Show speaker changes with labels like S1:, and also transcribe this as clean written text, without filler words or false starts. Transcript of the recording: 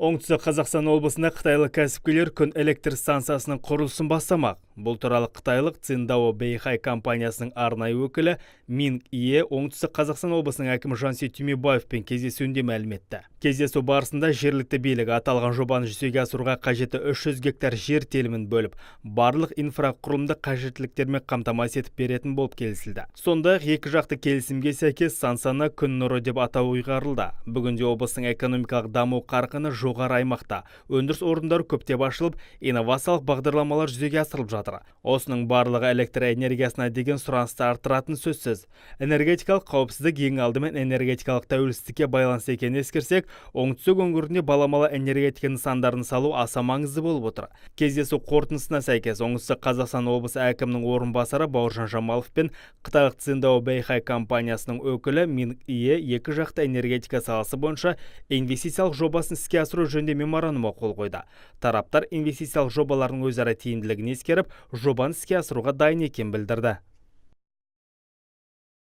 S1: Оңтүстік Қазақстан облысында қытайлық кәсіпкерлер күн электр станциясының құрылысын бастамақ. Бұл туралы қытайлық Циндао Бэйхай компаниясының арнайы өкілі Минг Ие Оңтүстік Қазақстан облысының әкімі Жансейіт Түймебаевпен кездесуінде мәлім етті. Кездесу барысында жергілікті билік аталған жобаны жүзеге асыруға қажетті 300 гектар жер телімін бөліп, барлық инфрақұрылымдық қажеттіліктермен қамтамасыз етіп беретін болып келісілді. Сондай-ақ екі жақты келісімге сәйкес станцияны күн нұры деп атау ұйғарылды. Бүгінде облыстың экономикалық даму қарқыны жоғары аймақта. Өндіріс орындары көптеп ашылып, инновациялық бағдарламалар жүзеге асырылып жатыр. Осының барлығы электр энергиясына деген сұранысты арттыратын сөзсіз. Энергетикалық қауіпсіздік ең алдымен энергетикалық тәуелсіздікке байланысты екенін ескерсек, оңтүстік өңірінде баламалы энергетика нысандарын салу аса маңызды болып отыр. Кездесу қорытындысына сәйкес Оңтүстік Қазақстан облысы әкімінің орынбасары Бауыржан Жамалов пен қытайлық Циндао Бэйхай компаниясының өкілі Минг Ие екі жақты энергетика саласы бойынша инвестициялық жобасын іске асыру жөнінде меморандумға қол қойды. Тараптар инвестициялық жобалардың өзара тиімділігін ескеріп, жобаны іске асыруға дайын екенін білдірді.